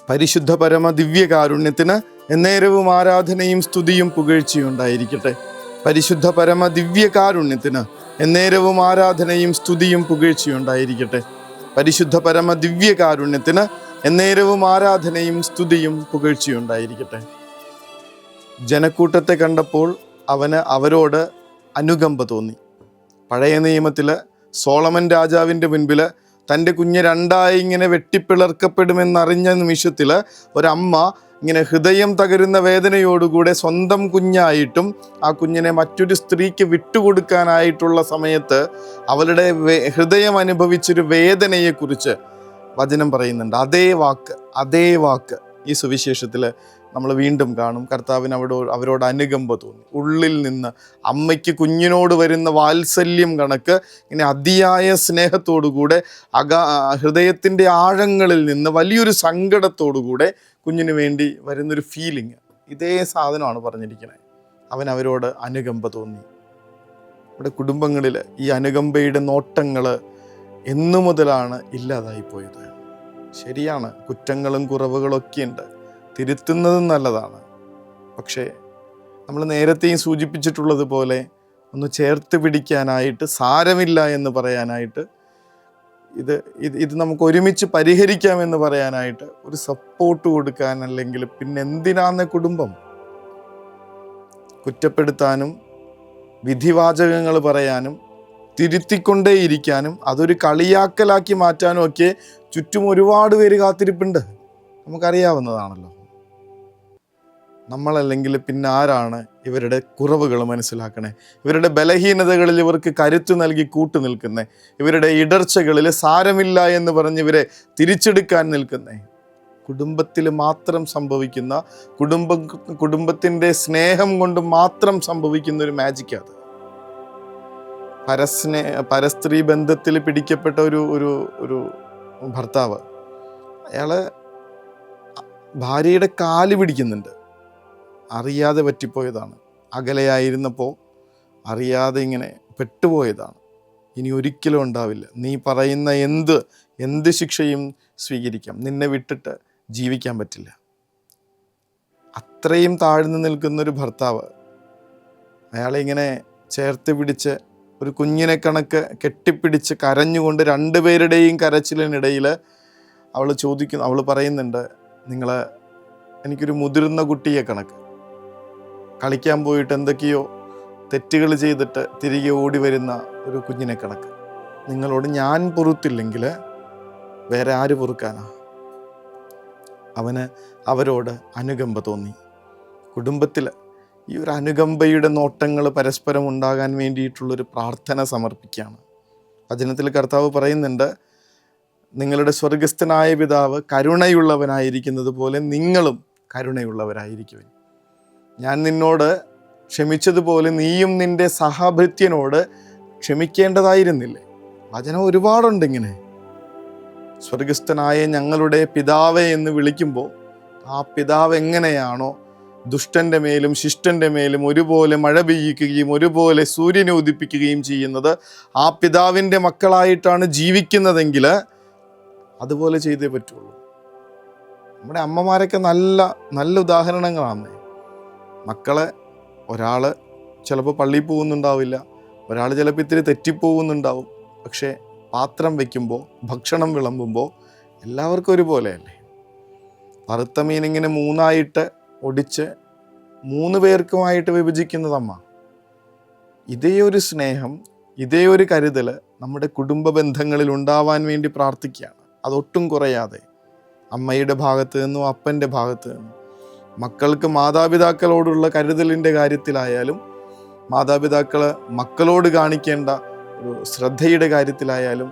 പരിശുദ്ധ പരമ ദിവ്യകാരുണ്യത്തിന് എന്നേരവും ആരാധനയും സ്തുതിയും പുകഴ്ചയും ഉണ്ടായിരിക്കട്ടെ. പരിശുദ്ധ പരമ ദിവ്യകാരുണ്യത്തിന് എന്നേരവും ആരാധനയും സ്തുതിയും പുകഴ്ചയും ഉണ്ടായിരിക്കട്ടെ. പരിശുദ്ധ പരമ ദിവ്യകാരുണ്യത്തിന് എന്നേരവും ആരാധനയും സ്തുതിയും പുകഴ്ചയും ഉണ്ടായിരിക്കട്ടെ. ജനക്കൂട്ടത്തെ കണ്ടപ്പോൾ അവന് അവരോട് അനുകമ്പ തോന്നി. പഴയ നിയമത്തിൽ സോളമൻ രാജാവിൻ്റെ മുൻപിൽ തൻ്റെ കുഞ്ഞ് രണ്ടായി ഇങ്ങനെ വെട്ടിപ്പിളർക്കപ്പെടുമെന്നറിഞ്ഞ നിമിഷത്തിൽ ഒരമ്മ ഇങ്ങനെ ഹൃദയം തകരുന്ന വേദനയോടുകൂടെ സ്വന്തം കുഞ്ഞായിട്ടും ആ കുഞ്ഞിനെ മറ്റൊരു സ്ത്രീക്ക് വിട്ടുകൊടുക്കാനായിട്ടുള്ള സമയത്ത് അവളുടെ ഹൃദയം അനുഭവിച്ചൊരു വേദനയെക്കുറിച്ച് വചനം പറയുന്നുണ്ട്. അതേ വാക്ക് ഈ സുവിശേഷത്തിൽ നമ്മൾ വീണ്ടും കാണും. കർത്താവിന് അവരോട് അനുകമ്പ തോന്നി. ഉള്ളിൽ നിന്ന് അമ്മയ്ക്ക് കുഞ്ഞിനോട് വരുന്ന വാത്സല്യം കണക്ക് ഇങ്ങനെ അതിയായ സ്നേഹത്തോടുകൂടെ ഹൃദയത്തിൻ്റെ ആഴങ്ങളിൽ നിന്ന് വലിയൊരു സങ്കടത്തോടുകൂടെ കുഞ്ഞിന് വേണ്ടി വരുന്നൊരു ഫീലിംഗ്, ഇതേ സാധനമാണ് പറഞ്ഞിരിക്കുന്നത്. അവരോട് അനുകമ്പ തോന്നി. നമ്മുടെ കുടുംബങ്ങളിൽ ഈ അനുകമ്പയുടെ നോട്ടങ്ങൾ എന്നു മുതലാണ് ഇല്ലാതായിപ്പോയത്? ശരിയാണ്, കുറ്റങ്ങളും കുറവുകളൊക്കെ ഉണ്ട്, തിരുത്തുന്നതും നല്ലതാണ്. പക്ഷേ നമ്മൾ നേരത്തെയും സൂചിപ്പിച്ചിട്ടുള്ളതുപോലെ ഒന്ന് ചേർത്ത് പിടിക്കാനായിട്ട്, സാരമില്ല എന്ന് പറയാനായിട്ട്, ഇത് നമുക്ക് ഒരുമിച്ച് പരിഹരിക്കാമെന്ന് പറയാനായിട്ട് ഒരു സപ്പോർട്ട് കൊടുക്കാൻ, അല്ലെങ്കിൽ പിന്നെ എന്തിനാന്ന് കുടുംബം? കുറ്റപ്പെടുത്താനും വിധിവാചകങ്ങൾ പറയാനും തിരുത്തിക്കൊണ്ടേയിരിക്കാനും അതൊരു കളിയാക്കലാക്കി മാറ്റാനും ഒക്കെ ചുറ്റും ഒരുപാട് പേര് കാത്തിരിപ്പുണ്ട്. നമുക്കറിയാവുന്നതാണല്ലോ. നമ്മളല്ലെങ്കിൽ പിന്നെ ആരാണ് ഇവരുടെ കുറവുകൾ മനസ്സിലാക്കണേ? ഇവരുടെ ബലഹീനതകളിൽ ഇവർക്ക് കരുത്ത് നൽകി കൂട്ടു നിൽക്കുന്നേ? ഇവരുടെ ഇടർച്ചകളിൽ സാരമില്ല എന്ന് പറഞ്ഞ് ഇവരെ തിരിച്ചെടുക്കാൻ നിൽക്കുന്നേ? കുടുംബത്തിൽ മാത്രം സംഭവിക്കുന്ന, കുടുംബത്തിൻ്റെ സ്നേഹം കൊണ്ട് മാത്രം സംഭവിക്കുന്ന ഒരു മാജിക്കാണ്. പരസ്ത്രീ ബന്ധത്തിൽ പിടിക്കപ്പെട്ട ഒരു ഭർത്താവ്, അയാള് ഭാര്യയുടെ കാല് പിടിക്കുന്നുണ്ട്. അറിയാതെ പറ്റിപ്പോയതാണ്. അകലെയായിരുന്നപ്പോൾ അറിയാതെ ഇങ്ങനെ പെട്ടുപോയതാണ്. ഇനി ഒരിക്കലും ഉണ്ടാവില്ല. നീ പറയുന്ന എന്ത് ശിക്ഷയും സ്വീകരിക്കാം. നിന്നെ വിട്ടിട്ട് ജീവിക്കാൻ പറ്റില്ല. അത്രയും താഴ്ന്നു നിൽക്കുന്നൊരു ഭർത്താവ്, അയാളെ ഇങ്ങനെ ചേർത്ത് പിടിച്ച് ഒരു കുഞ്ഞിനെ കണക്ക് കെട്ടിപ്പിടിച്ച് കരഞ്ഞുകൊണ്ട് രണ്ടുപേരുടെയും കരച്ചിലിനിടയിൽ അവൾ പറയുന്നുണ്ട്, എനിക്കൊരു മുതിർന്ന കുട്ടിയെ കണക്ക്, കളിക്കാൻ പോയിട്ട് എന്തൊക്കെയോ തെറ്റുകൾ ചെയ്തിട്ട് തിരികെ ഓടി വരുന്ന ഒരു കുഞ്ഞിനെ കണക്ക്, നിങ്ങളോട് ഞാൻ പൊറുത്തില്ലെങ്കിൽ വേറെ ആര് പൊറുക്കാനാ? അവരോട് അനുകമ്പ തോന്നി. കുടുംബത്തിൽ ഈ ഒരു അനുകമ്പയുടെ നോട്ടങ്ങൾ പരസ്പരം ഉണ്ടാകാൻ വേണ്ടിയിട്ടുള്ളൊരു പ്രാർത്ഥന സമർപ്പിക്കുകയാണ്. വചനത്തിൽ കർത്താവ് പറയുന്നുണ്ട്, നിങ്ങളുടെ സ്വർഗസ്ഥനായ പിതാവ് കരുണയുള്ളവനായിരിക്കുന്നത് പോലെ നിങ്ങളും കരുണയുള്ളവരായിരിക്കുവിൻ. ഞാൻ നിന്നോട് ക്ഷമിച്ചതുപോലെ നീയും നിൻ്റെ സഹഭൃത്യനോട് ക്ഷമിക്കേണ്ടതായിരുന്നില്ലേ? വചനം ഒരുപാടുണ്ട്. ഇങ്ങനെ സ്വർഗസ്ഥനായ ഞങ്ങളുടെ പിതാവേ എന്ന് വിളിക്കുമ്പോൾ ആ പിതാവ് എങ്ങനെയാണോ ദുഷ്ടൻ്റെ മേലും ശിഷ്ടൻ്റെ മേലും ഒരുപോലെ മഴ പെയ്യിക്കുകയും ഒരുപോലെ സൂര്യനെ ഉദിപ്പിക്കുകയും ചെയ്യുന്നത്, ആ പിതാവിൻ്റെ മക്കളായിട്ടാണ് ജീവിക്കുന്നതെങ്കിൽ അതുപോലെ ചെയ്തേ പറ്റുള്ളൂ. നമ്മുടെ അമ്മമാരൊക്കെ നല്ല നല്ല ഉദാഹരണങ്ങളാണ്. മക്കളെ, ഒരാൾ ചിലപ്പോൾ പള്ളിയിൽ പോകുന്നുണ്ടാവില്ല, ഒരാൾ ചിലപ്പോൾ ഇത്തിരി തെറ്റിപ്പോകുന്നുണ്ടാവും. പക്ഷേ പാത്രം വയ്ക്കുമ്പോൾ, ഭക്ഷണം വിളമ്പുമ്പോൾ എല്ലാവർക്കും ഒരുപോലെയല്ലേ? വറുത്ത മീനിങ്ങനെ 3ആയിട്ട് ഒടിച്ച് 3 പേർക്കുമായിട്ട് വിഭജിക്കുന്നതമ്മ. ഇതേ ഒരു സ്നേഹം, ഇതേ ഒരു കരുതൽ നമ്മുടെ കുടുംബ ബന്ധങ്ങളിൽ ഉണ്ടാവാൻ വേണ്ടി പ്രാർത്ഥിക്കുകയാണ്. അതൊട്ടും കുറയാതെ, അമ്മയുടെ ഭാഗത്ത് നിന്നും അപ്പൻ്റെ ഭാഗത്ത് നിന്നും. മക്കൾക്ക് മാതാപിതാക്കളോടുള്ള കരുതലിൻ്റെ കാര്യത്തിലായാലും, മാതാപിതാക്കൾ മക്കളോട് കാണിക്കേണ്ട ഒരു ശ്രദ്ധയുടെ കാര്യത്തിലായാലും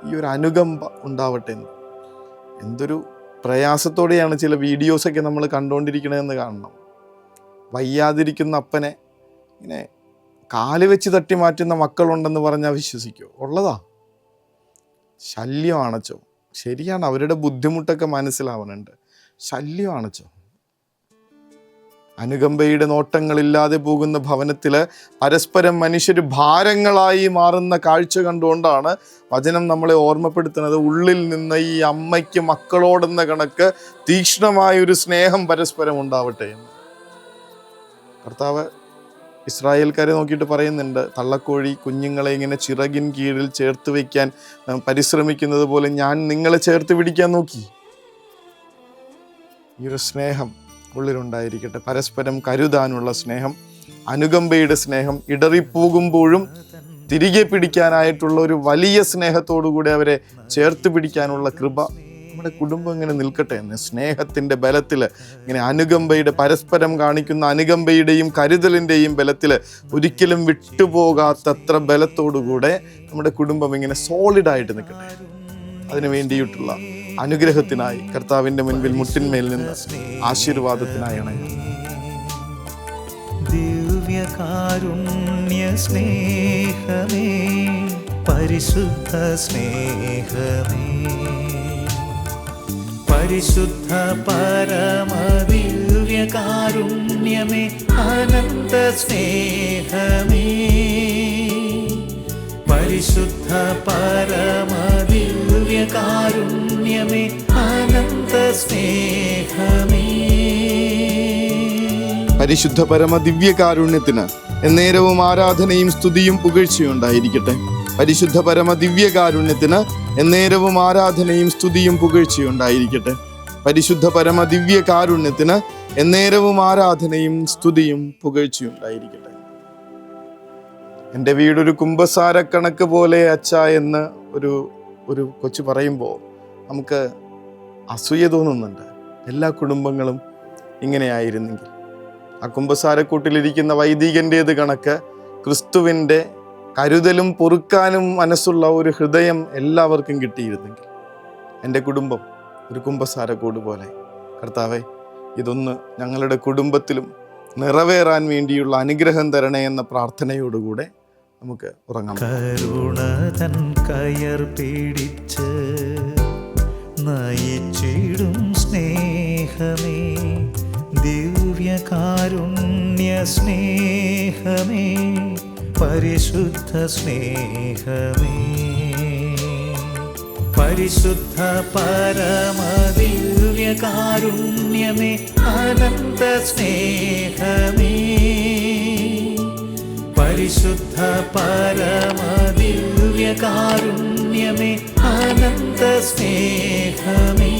ഈ ഒരു അനുകമ്പ ഉണ്ടാവട്ടെ എന്ന്. എന്തൊരു പ്രയാസത്തോടെയാണ് ചില വീഡിയോസൊക്കെ നമ്മൾ കണ്ടുകൊണ്ടിരിക്കണമെന്ന് കാണണം. വയ്യാതിരിക്കുന്ന അപ്പനെ ഇങ്ങനെ കാല് വെച്ച് തട്ടി മാറ്റുന്ന മക്കളുണ്ടെന്ന് പറഞ്ഞാൽ വിശ്വസിക്കുമോ? ഉള്ളതാ. ശല്യമാണച്ചോ. ശരിയാണ്, അവരുടെ ബുദ്ധിമുട്ടൊക്കെ മനസ്സിലാവുന്നുണ്ട്. ശല്യമാണച്ചോ. അനുകമ്പയുടെ നോട്ടങ്ങളില്ലാതെ പോകുന്ന ഭവനത്തിൽ പരസ്പരം മനുഷ്യർ ഭാരങ്ങളായി മാറുന്ന കാഴ്ച കണ്ടുകൊണ്ടാണ് വചനം നമ്മളെ ഓർമ്മപ്പെടുത്തുന്നത്. ഉള്ളിൽ നിന്ന് ഈ അമ്മയ്ക്ക് മക്കളോടെന്ന കണക്ക് തീക്ഷ്ണമായൊരു സ്നേഹം പരസ്പരം ഉണ്ടാവട്ടെ എന്ന്. കർത്താവ് ഇസ്രായേൽക്കാരെ നോക്കിയിട്ട് പറയുന്നുണ്ട്, തള്ളക്കോഴി കുഞ്ഞുങ്ങളെ ഇങ്ങനെ ചിറകിൻ കീഴിൽ ചേർത്ത് വയ്ക്കാൻ പരിശ്രമിക്കുന്നത് പോലെ ഞാൻ നിങ്ങളെ ചേർത്ത് പിടിക്കാൻ നോക്കി. ഈ ഒരു സ്നേഹം ഉള്ളിലുണ്ടായിരിക്കട്ടെ. പരസ്പരം കരുതാനുള്ള സ്നേഹം, അനുകമ്പയുടെ സ്നേഹം, ഇടറിപ്പോകുമ്പോഴും തിരികെ പിടിക്കാനായിട്ടുള്ള ഒരു വലിയ സ്നേഹത്തോടുകൂടി അവരെ ചേർത്ത് പിടിക്കാനുള്ള കൃപ നമ്മുടെ കുടുംബം ഇങ്ങനെ നിൽക്കട്ടെ എന്ന്. സ്നേഹത്തിൻ്റെ ബലത്തിൽ ഇങ്ങനെ അനുകമ്പയുടെ, പരസ്പരം കാണിക്കുന്ന അനുകമ്പയുടെയും കരുതലിൻ്റെയും ബലത്തിൽ ഒരിക്കലും വിട്ടുപോകാത്തത്ര ബലത്തോടുകൂടെ നമ്മുടെ കുടുംബം ഇങ്ങനെ സോളിഡായിട്ട് നിൽക്കട്ടെ. അതിനു വേണ്ടിയിട്ടുള്ള അനുഗ്രഹത്തിനായി കർത്താവിൻ്റെ മുൻപിൽ മുട്ടിന്മേൽ നിന്ന് ആശീർവാദത്തിനായി അണയാം. ദിവ്യകാരുണ്യ സ്നേഹമേ, പരിശുദ്ധ സ്നേഹമേ, പരിശുദ്ധ പരമദിവ്യകാരുണ്യമേ, അനന്ത സ്നേഹമേ, പരിശുദ്ധ പരമദിവ്യകാരുണ്യമേ, അനന്ത സ്നേഹമേ. പരിശുദ്ധ പരമ ദിവ്യകാരുണ്യത്തിന് എന്നേരവും ആരാധനയും സ്തുതിയും പുകഴ്ചയും ഉണ്ടായിരിക്കട്ടെ. പരിശുദ്ധ പരമ ദിവ്യകാരുണ്യത്തിന് എന്നേരവും ആരാധനയും സ്തുതിയും പുകഴ്ചയും ഉണ്ടായിരിക്കട്ടെ. പരിശുദ്ധ പരമ ദിവ്യകാരുണ്യത്തിന് എന്നേരവും ആരാധനയും സ്തുതിയും പുകഴ്ചയും ഉണ്ടായിരിക്കട്ടെ. എൻ്റെ വീടൊരു കുമ്പസാരക്കണക്ക് പോലെ അച്ഛ എന്ന് ഒരു കൊച്ചു പറയുമ്പോൾ നമുക്ക് അസൂയ തോന്നുന്നുണ്ട്. എല്ലാ കുടുംബങ്ങളും ഇങ്ങനെയായിരുന്നെങ്കിൽ, ആ കുമ്പസാരക്കൂട്ടിലിരിക്കുന്ന വൈദികൻ്റേത് കണക്ക് ക്രിസ്തുവിൻ്റെ കരുതലും പൊറുക്കാനും മനസ്സുള്ള ഒരു ഹൃദയം എല്ലാവർക്കും കിട്ടിയിരുന്നെങ്കിൽ, എൻ്റെ കുടുംബം ഒരു കുമ്പസാരക്കൂട് പോലെ. കർത്താവേ, ഇതൊന്ന് ഞങ്ങളുടെ കുടുംബത്തിലും നിറവേറാൻ വേണ്ടിയുള്ള അനുഗ്രഹം തരണേ എന്ന പ്രാർത്ഥനയോടുകൂടെ നമുക്ക് ഉറങ്ങാം. കരുണതൻ കയർ പിടിച്ച് നയിച്ചിടും സ്നേഹമേ, ദിവ്യകാരുണ്യ സ്നേഹമേ, പരിശുദ്ധ സ്നേഹമേ, പരിശുദ്ധ പരമദിവ്യകാരുണ്യമേ, അനന്ത സ്നേഹമേ, പരിശുദ്ധ പരമദിവ്യകാരുണ്യമേ, അനന്ത സ്നേഹമേ.